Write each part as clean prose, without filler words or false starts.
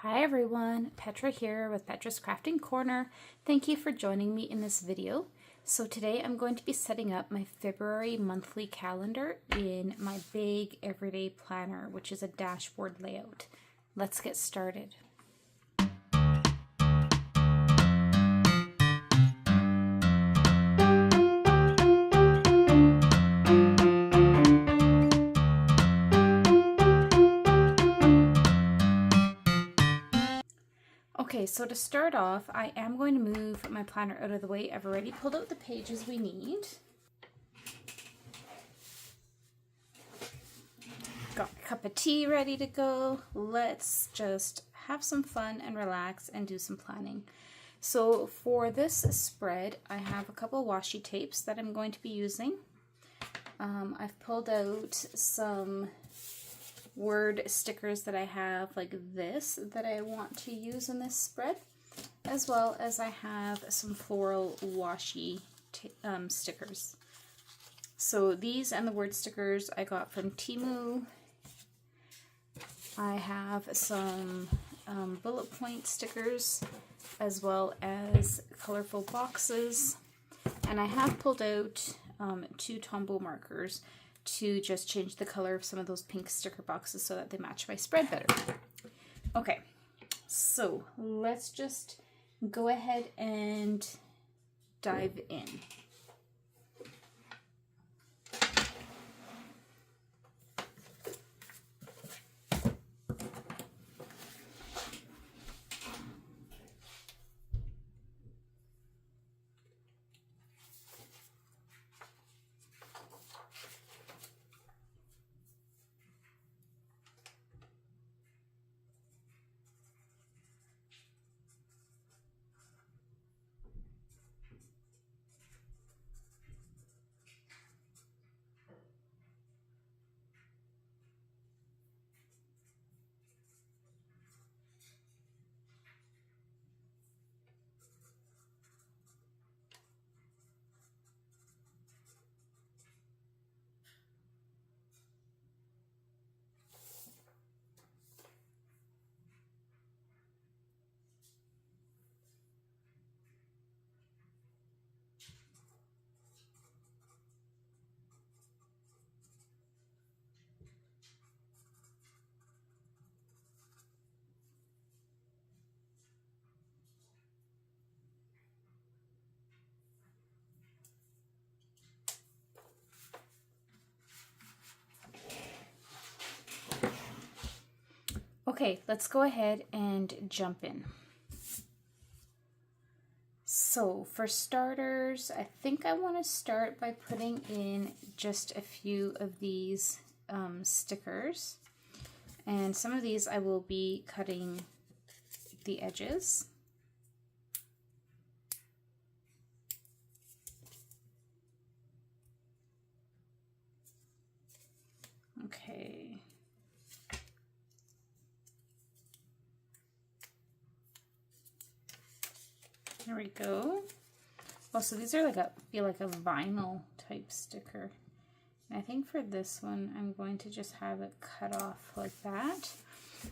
Hi everyone, Petra here with Petra's Crafting Corner. Thank you for joining me in this video. So today I'm going to be setting up my February monthly calendar in my big everyday planner, which is a dashboard layout. Let's get started. Okay, so to start off, I am going to move my planner out of the way. I've already pulled out the pages we need. Got a cup of tea ready to go. Let's just have some fun and relax and do some planning. So for this spread, I have a couple washi tapes that I'm going to be using. I've pulled out some word stickers that I have like this that I want to use in this spread, as well as I have some floral washi stickers. So these and the word stickers I got from Temu. I have some bullet point stickers as well as colorful boxes, and I have pulled out 2 Tombow markers to just change the color of some of those pink sticker boxes so that they match my spread better. Okay, so let's just go ahead and dive in. Okay, let's go ahead and jump in. So for starters, I think I want to start by putting in just a few of these stickers. And some of these I will be cutting the edges. Okay. There we go. Oh, so these are like feel like a vinyl type sticker. And I think for this one, I'm going to just have it cut off like that.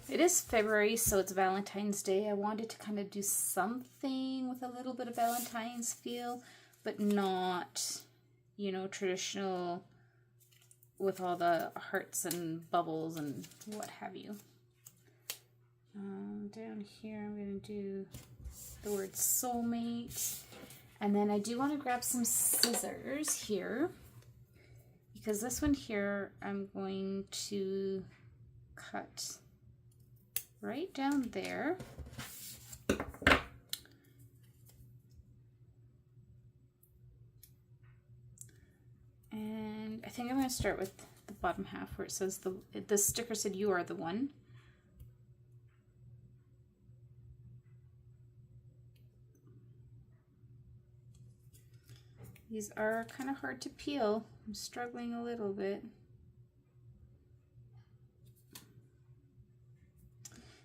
It is February, so it's Valentine's Day. I wanted to kind of do something with a little bit of Valentine's feel, but not, you know, traditional with all the hearts and bubbles and what have you. Down here, I'm going to do the word soulmate, and then I do want to grab some scissors here because this one here I'm going to cut right down there, and I think I'm going to start with the bottom half where it says the sticker said "You are the one." These are kind of hard to peel. I'm struggling a little bit.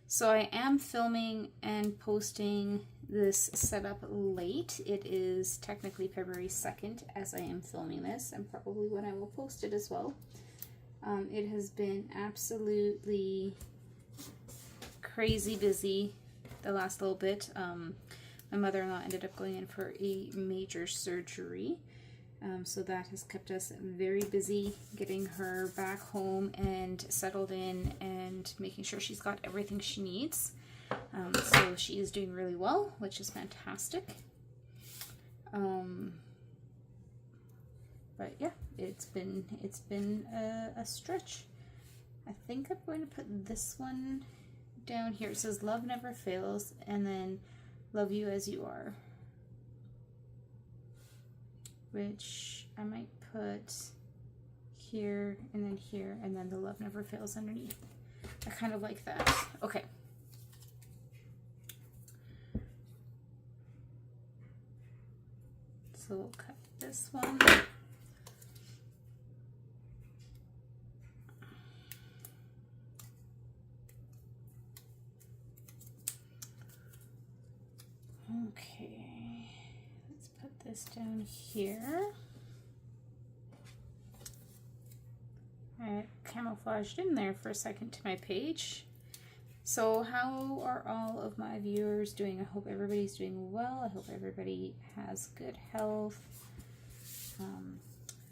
So I am filming and posting this setup late. It is technically February 2nd as I am filming this, and probably when I will post it as well. It has been absolutely crazy busy the last little bit. My mother-in-law ended up going in for a major surgery. So that has kept us very busy getting her back home and settled in and making sure she's got everything she needs. So she is doing really well, which is fantastic. But yeah, it's been a stretch. I think I'm going to put this one down here. It says love never fails, and then love you as you are, which I might put here and then the love never fails underneath. I kind of like that. Okay. So we'll cut this one. Okay, let's put this down here. I camouflaged in there for a second to my page. So how are all of my viewers doing? I hope everybody's doing well. I hope everybody has good health.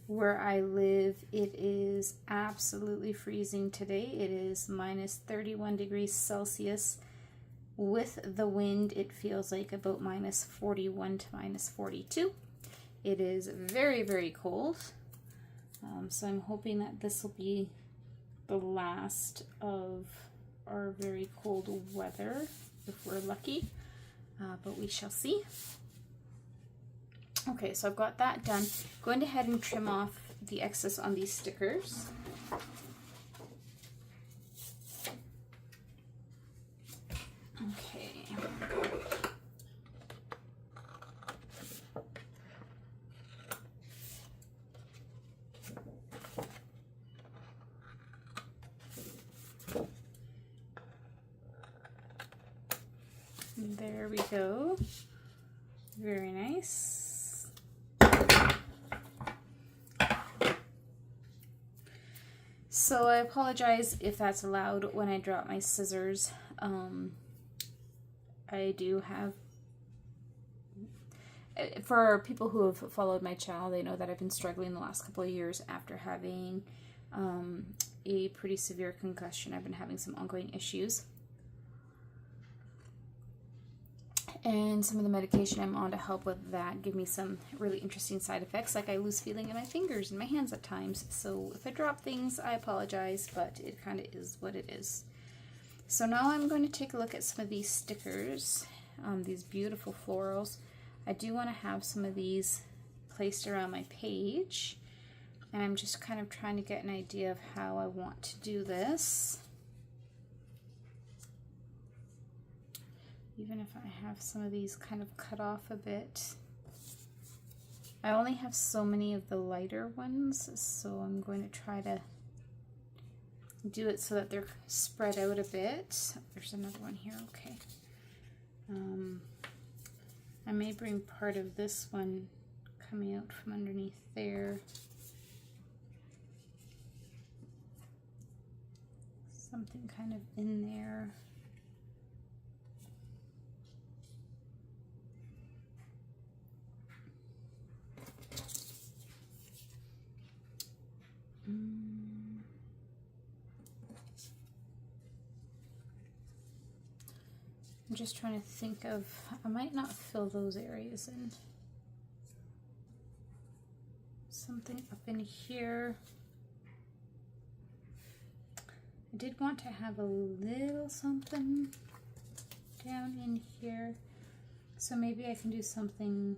Where I live, it is absolutely freezing today. It is minus 31 degrees Celsius. With the wind, it feels like about minus 41 to minus 42. It is very, very cold. So I'm hoping that this will be the last of our very cold weather, if we're lucky, but we shall see. Okay, so I've got that done. Going ahead and trim off the excess on these stickers. Okay. There we go. Very nice. So I apologize if that's loud when I drop my scissors. I do have, for people who have followed my channel, they know that I've been struggling the last couple of years after having a pretty severe concussion. I've been having some ongoing issues. And some of the medication I'm on to help with that give me some really interesting side effects, like I lose feeling in my fingers and my hands at times. So if I drop things, I apologize, but it kind of is what it is. So now I'm going to take a look at some of these stickers, these beautiful florals. I do want to have some of these placed around my page, and I'm just kind of trying to get an idea of how I want to do this. Even if I have some of these kind of cut off a bit. I only have so many of the lighter ones, so I'm going to try to do it so that they're spread out a bit. There's another one here, okay. I may bring part of this one coming out from underneath there. Something kind of in there. I'm just trying to think of, I might not fill those areas in. Something up in here. I did want to have a little something down in here. So maybe I can do something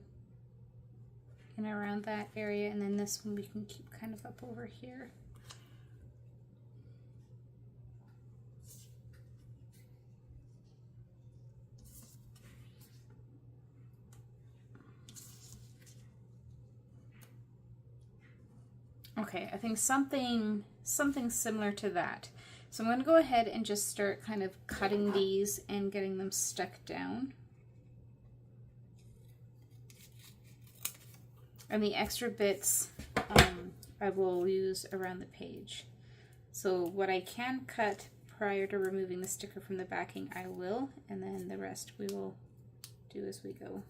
in around that area, and then this one we can keep kind of up over here. Okay, I think something similar to that. So I'm going to go ahead and just start kind of cutting these and getting them stuck down. And the extra bits I will use around the page. So what I can cut prior to removing the sticker from the backing, I will, and then the rest we will do as we go.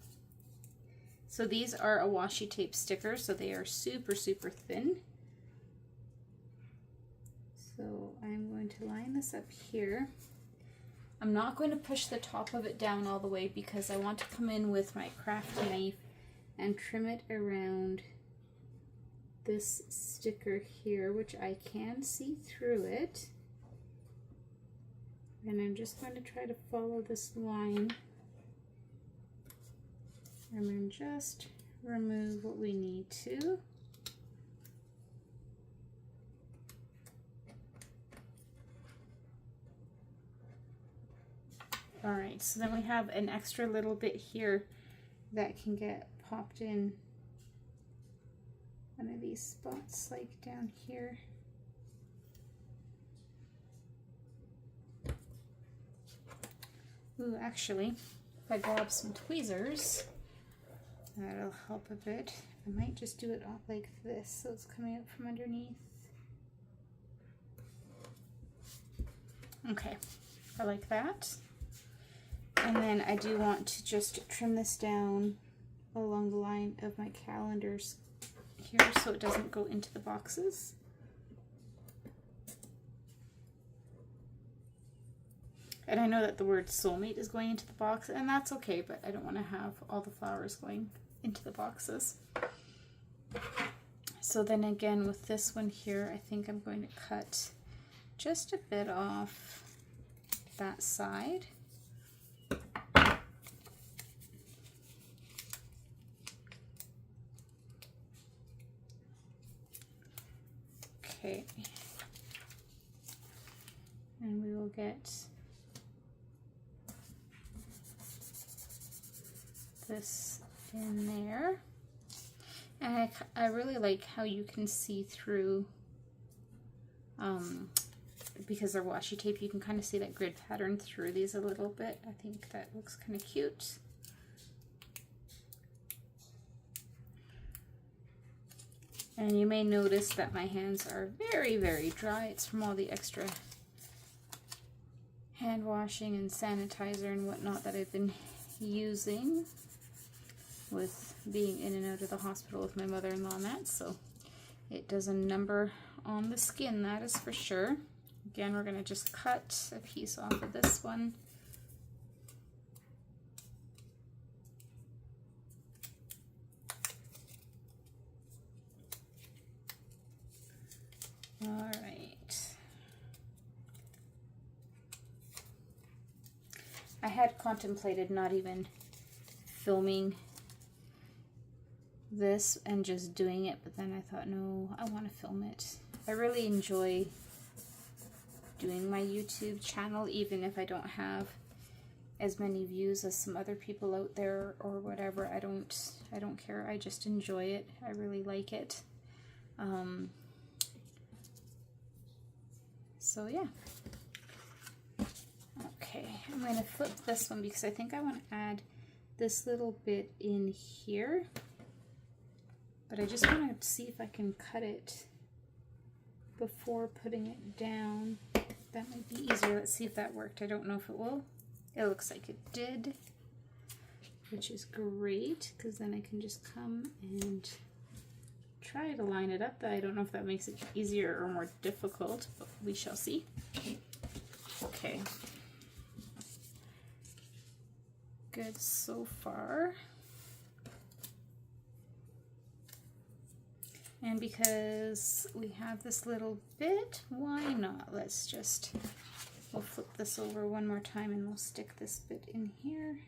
So these are a washi tape sticker, so they are super, super thin. So I'm going to line this up here. I'm not going to push the top of it down all the way because I want to come in with my craft knife and trim it around this sticker here, which I can see through it. And I'm just going to try to follow this line and then just remove what we need to. Alright, so then we have an extra little bit here that can get popped in one of these spots, like down here. Ooh, actually, if I grab some tweezers, that'll help a bit. I might just do it like this so it's coming up from underneath. Okay, I like that. And then I do want to just trim this down along the line of my calendars here so it doesn't go into the boxes. And I know that the word soulmate is going into the box, and that's okay, but I don't want to have all the flowers going into the boxes. So then again with this one here, I think I'm going to cut just a bit off that side. Okay, and we will get this in there. And I really like how you can see through, because they're washi tape, you can kind of see that grid pattern through these a little bit. I think that looks kind of cute. And you may notice that my hands are very, very dry. It's from all the extra hand washing and sanitizer and whatnot that I've been using with being in and out of the hospital with my mother-in-law and that. So it does a number on the skin, that is for sure. Again, we're going to just cut a piece off of this one. All right. I had contemplated not even filming this and just doing it, but then I thought, no, I want to film it. I really enjoy doing my YouTube channel, even if I don't have as many views as some other people out there or whatever. I don't care. I just enjoy it. I really like it. So yeah. Okay, I'm going to flip this one because I think I want to add this little bit in here. But I just want to see if I can cut it before putting it down. That might be easier. Let's see if that worked. I don't know if it will. It looks like it did, which is great because then I can just come and try to line it up. I don't know if that makes it easier or more difficult, but we shall see. Okay. Good so far. And because we have this little bit, why not? We'll flip this over one more time and we'll stick this bit in here.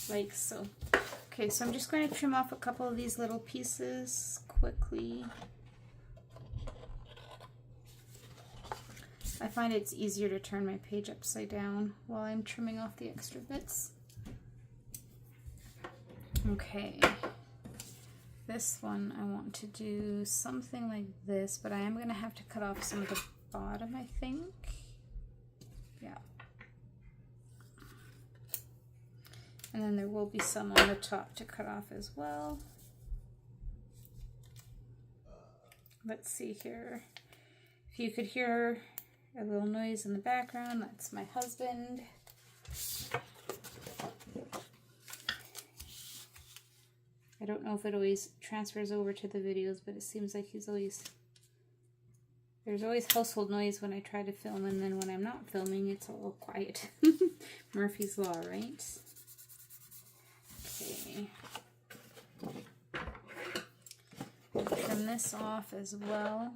Like so. Okay, so I'm just going to trim off a couple of these little pieces quickly. I find it's easier to turn my page upside down while I'm trimming off the extra bits. Okay, this one I want to do something like this, but I am going to have to cut off some of the bottom, I think. Yeah. And then there will be some on the top to cut off as well. let's see here. If you could hear a little noise in the background, that's my husband. I don't know if it always transfers over to the videos, but it seems like there's always household noise when I try to film, and then when I'm not filming, it's all quiet. Murphy's Law, right? Okay. Trim this off as well.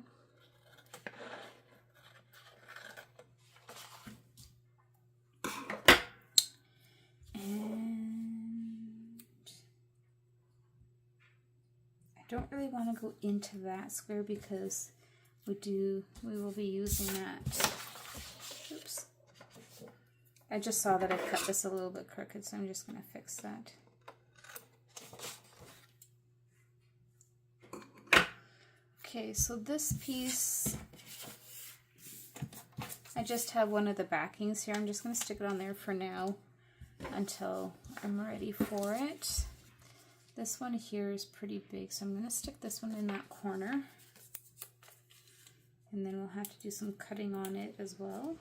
I don't really want to go into that square because we will be using that. Oops. I just saw that I cut this a little bit crooked, so I'm just going to fix that. Okay, so this piece, I just have one of the backings here. I'm just going to stick it on there for now until I'm ready for it. This one here is pretty big, so I'm going to stick this one in that corner. And then we'll have to do some cutting on it as well.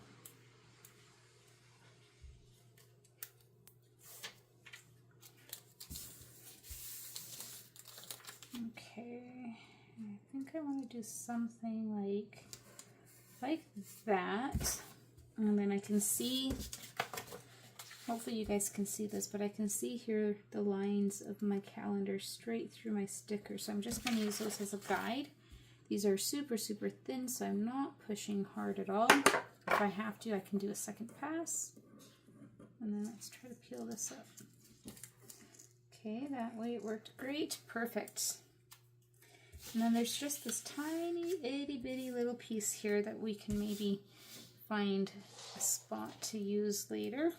Okay, I think I want to do something like that. And then I can see, hopefully you guys can see this, but I can see here the lines of my calendar straight through my sticker. So I'm just going to use those as a guide. These are super, super thin, so I'm not pushing hard at all. If I have to, I can do a second pass. And then let's try to peel this up. Okay, that way it worked great. Perfect. And then there's just this tiny, itty bitty little piece here that we can maybe find a spot to use later.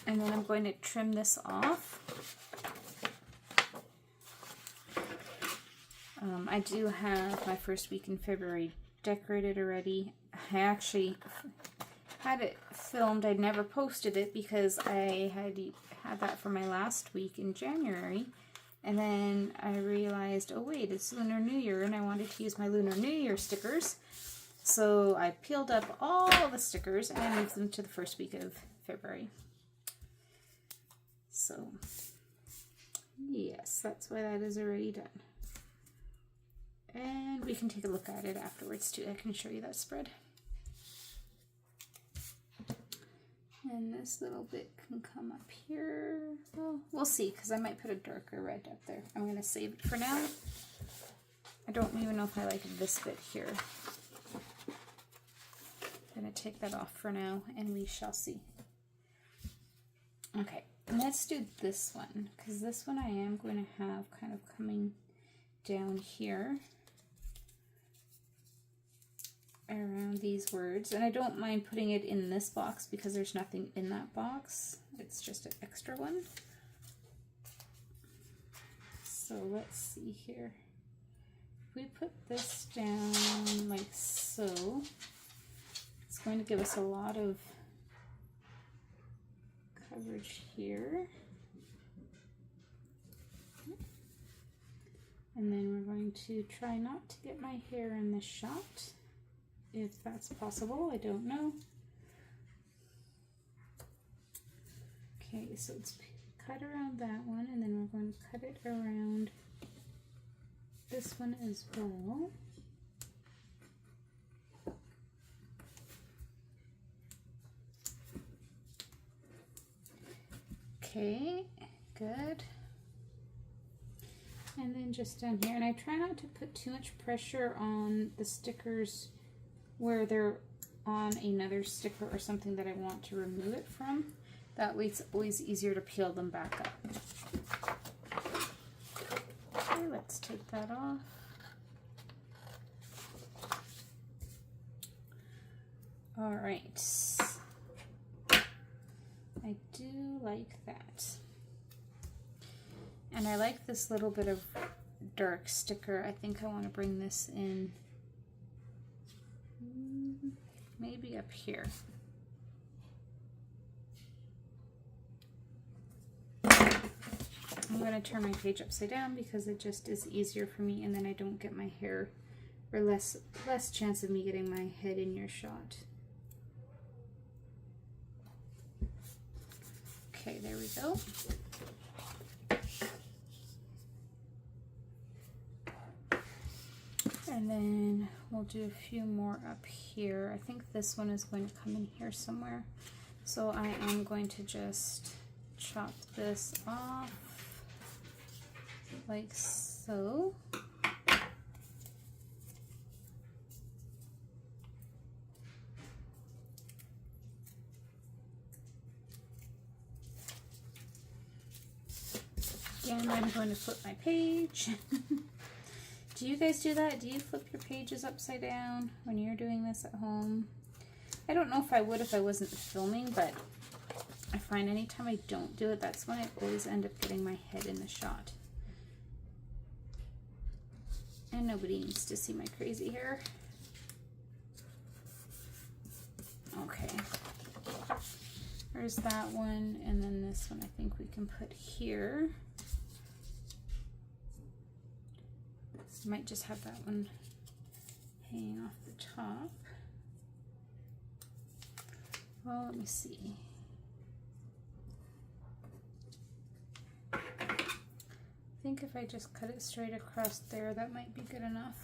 And then I'm going to trim this off. I do have my first week in February decorated already. I actually had it filmed. I'd never posted it because I had that for my last week in January. And then I realized, oh wait, it's Lunar New Year and I wanted to use my Lunar New Year stickers. So I peeled up all the stickers and I moved them to the first week of February. So yes, that's why that is already done. And we can take a look at it afterwards too. I can show you that spread. And this little bit can come up here. Well, we'll see, because I might put a darker red up there. I'm going to save it for now. I don't even know if I like this bit here. I'm going to take that off for now, and we shall see. Okay, let's do this one, because this one I am going to have kind of coming down here around these words, and I don't mind putting it in this box because there's nothing in that box. It's just an extra one. So let's see here. If we put this down like so, it's going to give us a lot of coverage here. And then we're going to try not to get my hair in this shot. If that's possible, I don't know. Okay, so it's cut around that one, and then we're going to cut it around this one as well. Okay, good. And then just down here, and I try not to put too much pressure on the stickers where they're on another sticker or something that I want to remove it from. That way it's always easier to peel them back up. Okay, let's take that off. All right. I do like that. And I like this little bit of dark sticker. I think I want to bring this in maybe up here. I'm going to turn my page upside down because it just is easier for me, and then I don't get my hair, or less chance of me getting my head in your shot. Okay, there we go. And then we'll do a few more up here. I think this one is going to come in here somewhere. So I am going to just chop this off like so. Again, I'm going to flip my page. Do you guys do that? Do you flip your pages upside down when you're doing this at home? I don't know if I would if I wasn't filming, but I find anytime I don't do it, that's when I always end up getting my head in the shot. And nobody needs to see my crazy hair. Okay. There's that one, and then this one I think we can put here. Might just have that one hanging off the top. Well, let me see. I think if I just cut it straight across there, that might be good enough.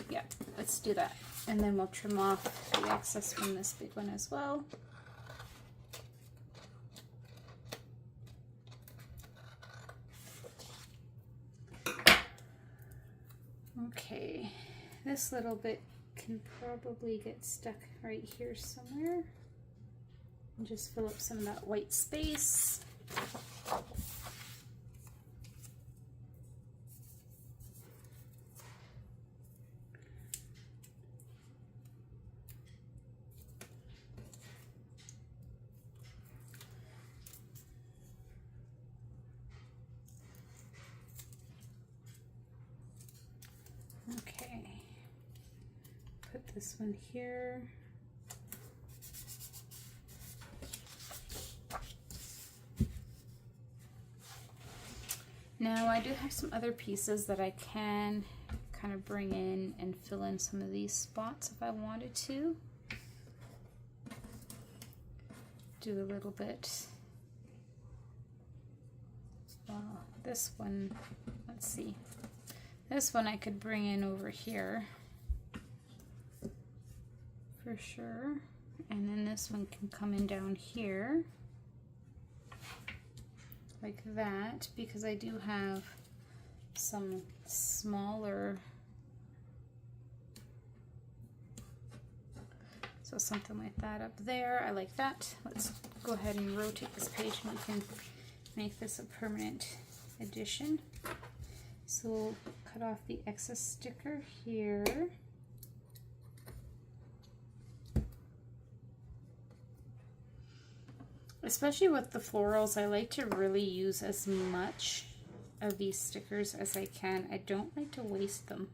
Yeah, let's do that. And then we'll trim off the excess from this big one as well. Okay, this little bit can probably get stuck right here somewhere. And just fill up some of that white space. This one here. Now I do have some other pieces that I can kind of bring in and fill in some of these spots if I wanted to. Do a little bit. Well, this one, let's see. This one I could bring in over here. For sure. And then this one can come in down here like that, because I do have some smaller, so something like that up there. I like that. Let's go ahead and rotate this page and we can make this a permanent addition. So we'll cut off the excess sticker here. Especially with the florals, I like to really use as much of these stickers as I can. I don't like to waste them.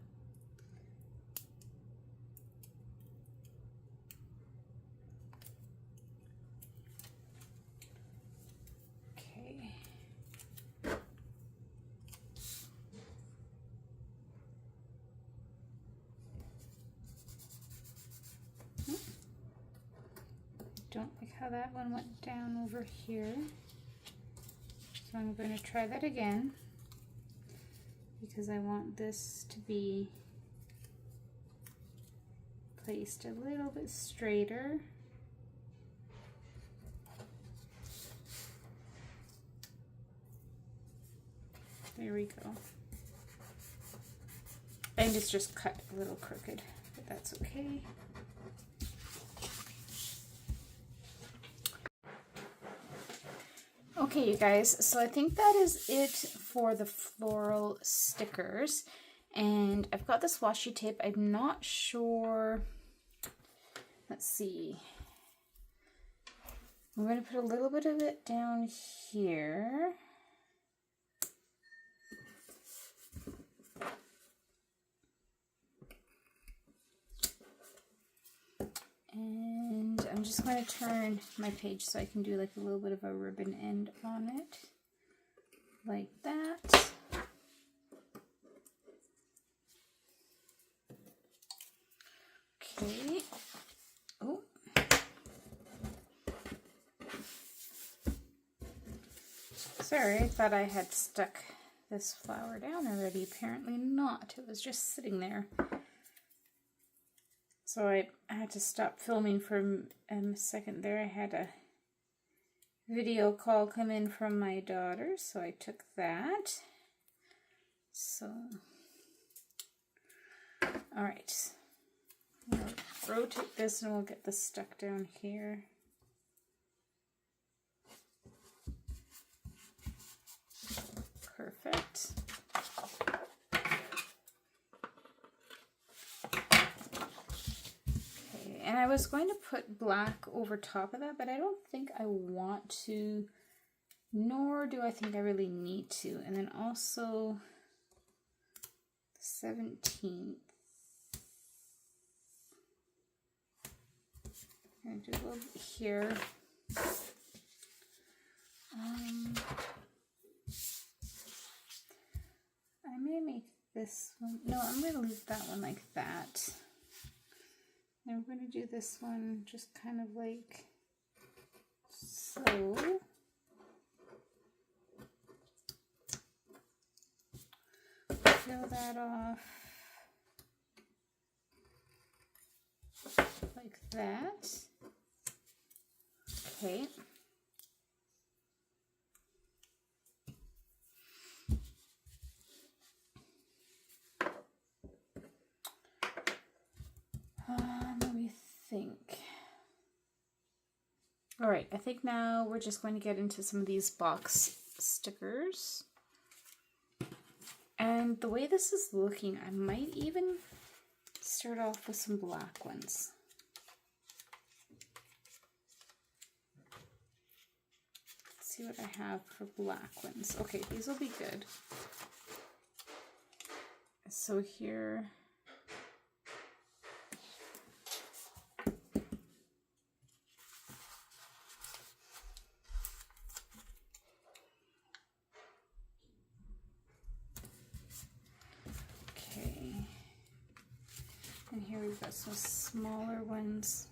Okay. Don't like how that one went down over here. So I'm going to try that again because I want this to be placed a little bit straighter. There we go. And it's just cut a little crooked, but that's okay. Okay, you guys, so I think that is it for the floral stickers. And I've got this washi tape. I'm not sure. Let's see. I'm going to put a little bit of it down here. And I'm just going to turn my page so I can do like a little bit of a ribbon end on it, like that. Okay. Oh. Sorry, I thought I had stuck this flower down already. Apparently not. It was just sitting there. So I had to stop filming for a second there. I had a video call come in from my daughter, so I took that. So, alright. I'll rotate this and we'll get this stuck down here. Perfect. Okay, and I was going to put black over top of that, but I don't think I want to, nor do I think I really need to. And then also 17th. I'm going to do a little bit here. I may make this one, no, I'm going to leave that one like that. And we're going to do this one just kind of like so. Peel that off like that. Okay. Let me think. All right, I think now we're just going to get into some of these box stickers. And the way this is looking, I might even start off with some black ones. Let's see what I have for black ones. Okay, these will be good. So here, and here we've got some smaller ones.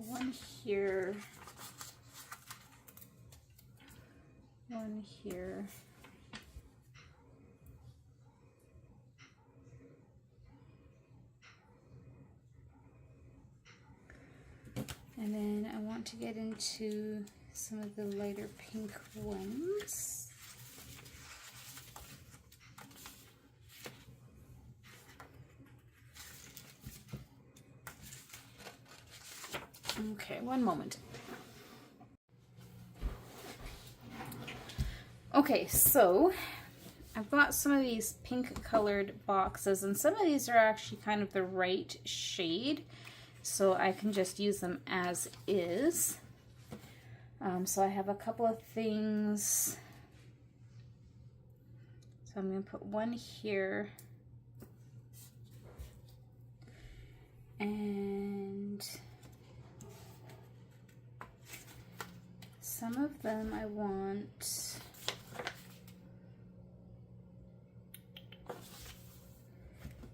One here. One here. And then I want to get into some of the lighter pink ones. Okay, one moment. Okay, so I've got some of these pink colored boxes, and some of these are actually kind of the right shade, so I can just use them as is. So I have a couple of things. So I'm going to put one here. And some of them I want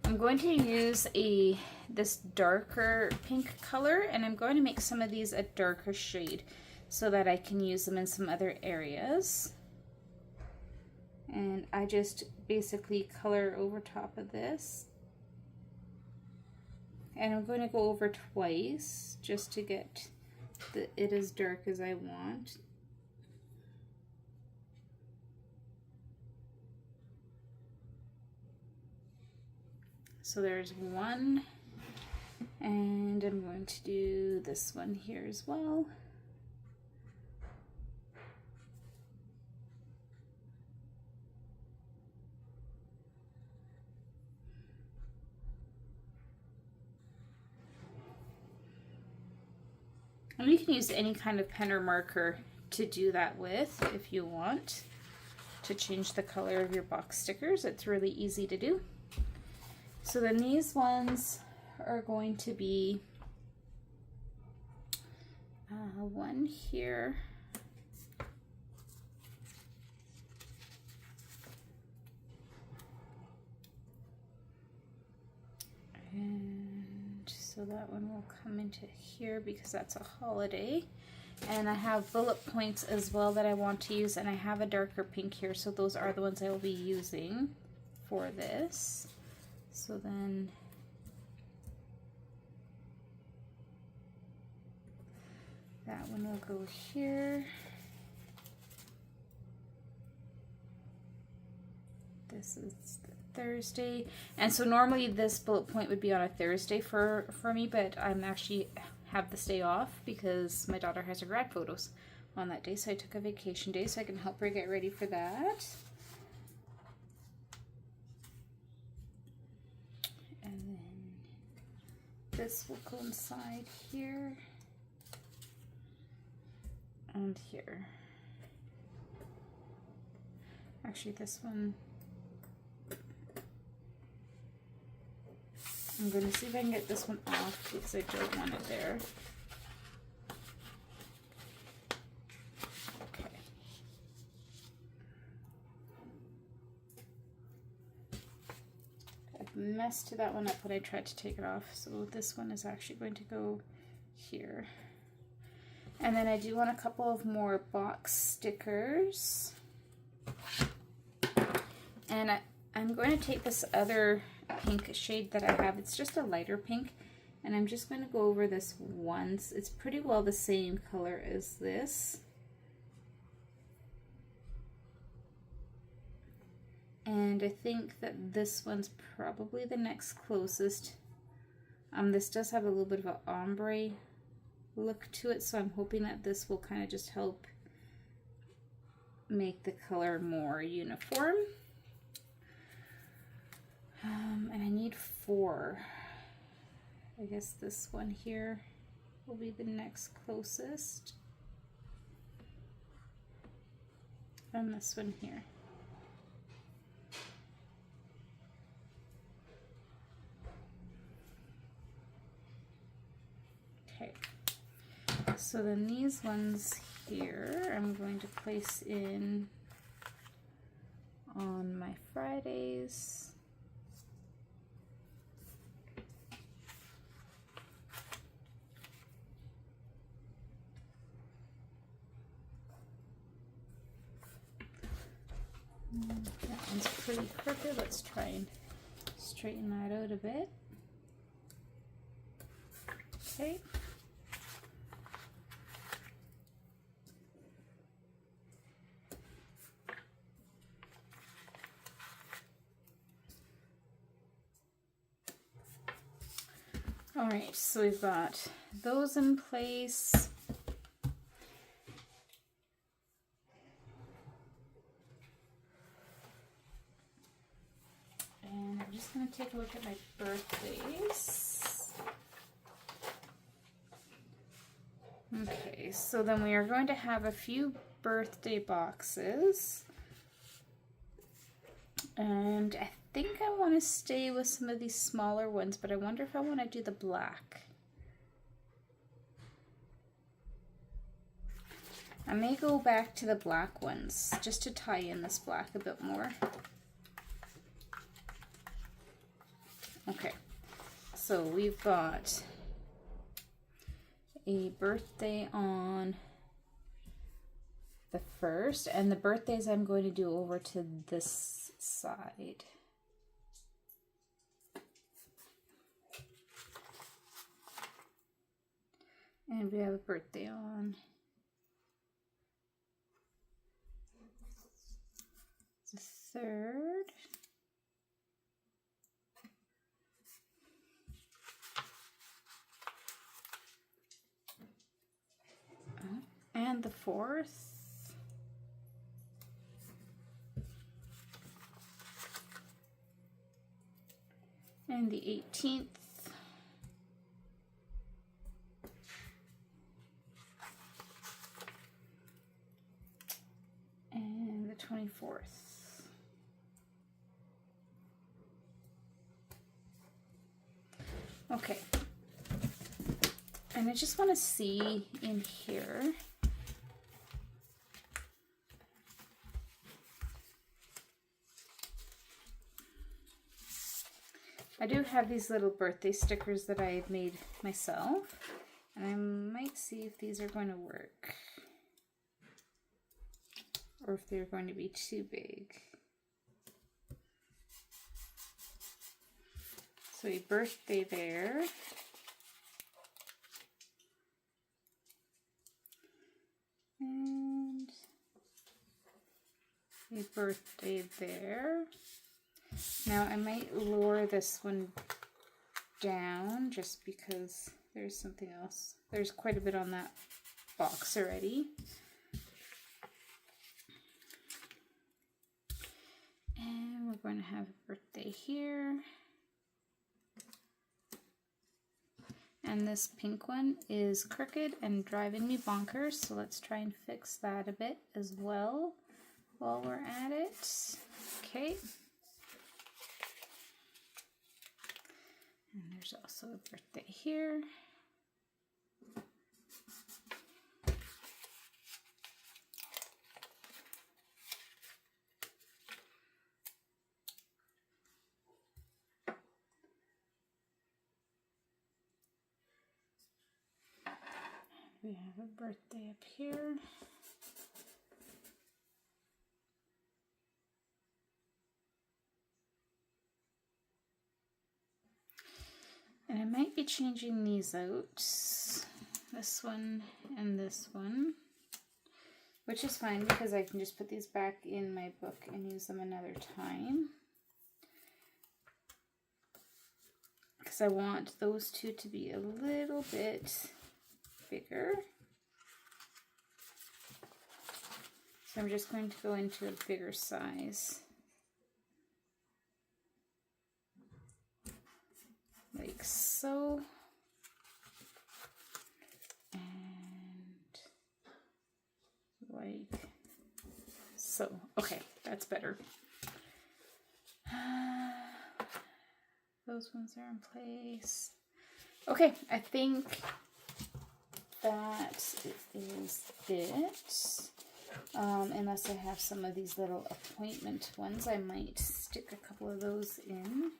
I'm going to use this darker pink color, and I'm going to make some of these a darker shade so that I can use them in some other areas. And I just basically color over top of this. And I'm going to go over twice just to get it as dark as I want. So there's one, and I'm going to do this one here as well. And you can use any kind of pen or marker to do that with if you want to change the color of your box stickers. It's really easy to do. So then these ones are going to be one here. And so that one will come into here because that's a holiday. And I have bullet points as well that I want to use, and I have a darker pink here, so those are the ones I will be using for this. So then that one will go here. This is Thursday, and so normally this bullet point would be on a Thursday for me, but I'm actually have this day off because my daughter has her grad photos on that day, so I took a vacation day so I can help her get ready for that. And then this will coincide here and here. Actually, this one, I'm going to see if I can get this one off because I don't want it there. Okay. I messed that one up when I tried to take it off, so this one is actually going to go here. And then I do want a couple of more box stickers. And I'm going to take this other pink shade that I have. It's just a lighter pink, and I'm just going to go over this once. It's pretty well the same color as this. And I think that this one's probably the next closest. This does have a little bit of an ombre look to it, so I'm hoping that this will kind of just help make the color more uniform. And I need 4. I guess this one here will be the next closest. And this one here. Okay. So then these ones here I'm going to place in on my Fridays. That one's pretty crooked. Let's try and straighten that out a bit. Okay. All right, so we've got those in place. And I'm just going to take a look at my birthdays. Okay, so then we are going to have a few birthday boxes. And I think I want to stay with some of these smaller ones, but I wonder if I want to do the black. I may go back to the black ones just to tie in this black a bit more. Okay, so we've got a birthday on the 1st, and the birthdays I'm going to do over to this side. And we have a birthday on the 3rd. And the 4th. And the 18th. And the 24th. Okay. And I just want to see in here. I do have these little birthday stickers that I had made myself, and I might see if these are going to work or if they're going to be too big. So a birthday bear. And a birthday bear. Now I might lower this one down just because there's something else. There's quite a bit on that box already. And we're going to have a birthday here. And this pink one is crooked and driving me bonkers, so let's try and fix that a bit as well while we're at it. Okay. And there's also a birthday here. We have a birthday up here. And I might be changing these out, this one and this one, which is fine because I can just put these back in my book and use them another time. Because I want those two to be a little bit bigger. So I'm just going to go into a bigger size. Like so. And like so. Okay, that's better. Those ones are in place. Okay, I think that is it. Unless I have some of these little appointment ones, I might stick a couple of those in.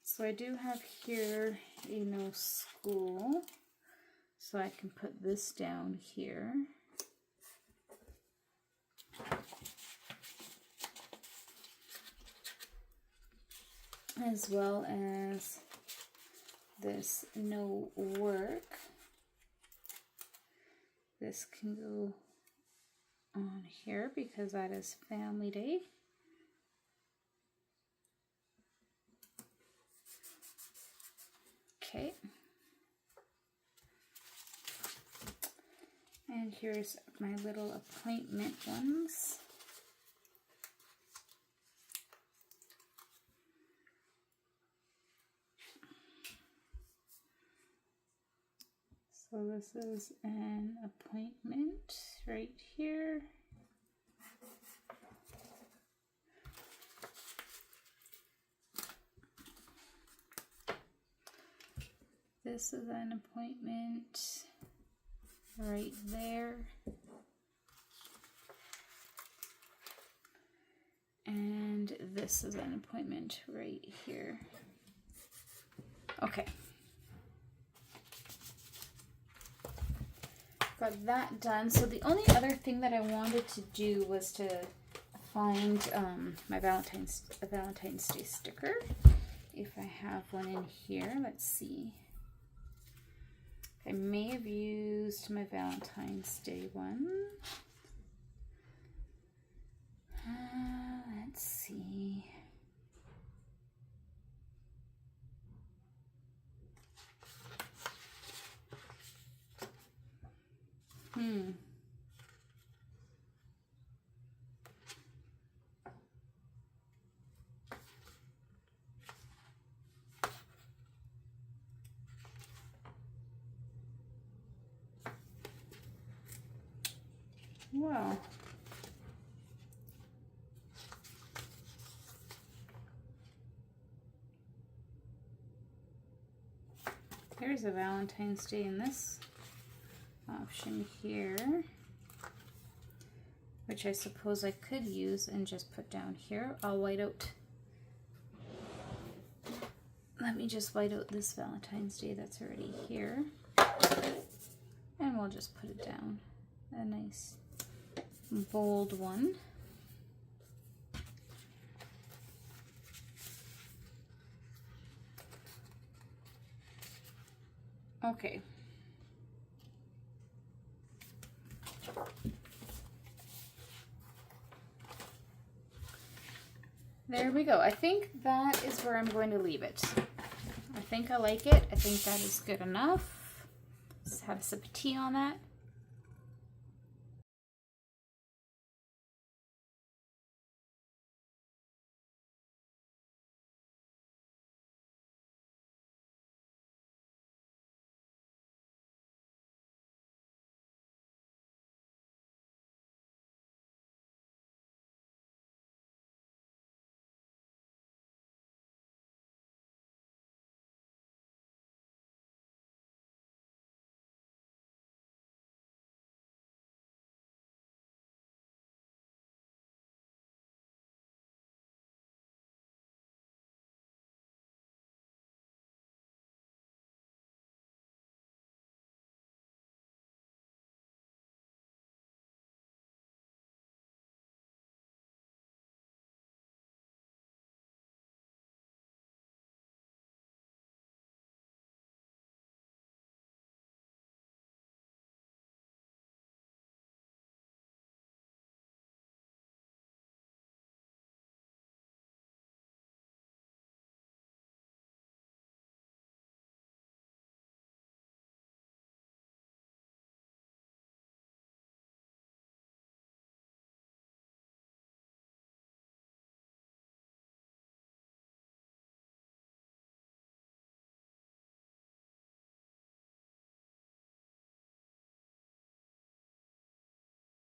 So I do have here a no school, so I can put this down here. As well as this no work. This can go on here because that is family day. Okay. And here's my little appointment ones. So this is an appointment right here. This is an appointment right there. And this is an appointment right here. Okay. Got that done. So the only other thing that I wanted to do was to find my Valentine's Day sticker. If I have one in here, let's see. I may have used my Valentine's Day one. Let's see. Wow. There's a Valentine's Day in this option here, which I suppose I could use and just put down here. I'll white out. Let me just white out this Valentine's Day that's already here. And we'll just put it down. A nice bold one. Okay. There we go. I think that is where I'm going to leave it. I think I like it. I think that is good enough. Just have a sip of tea on that.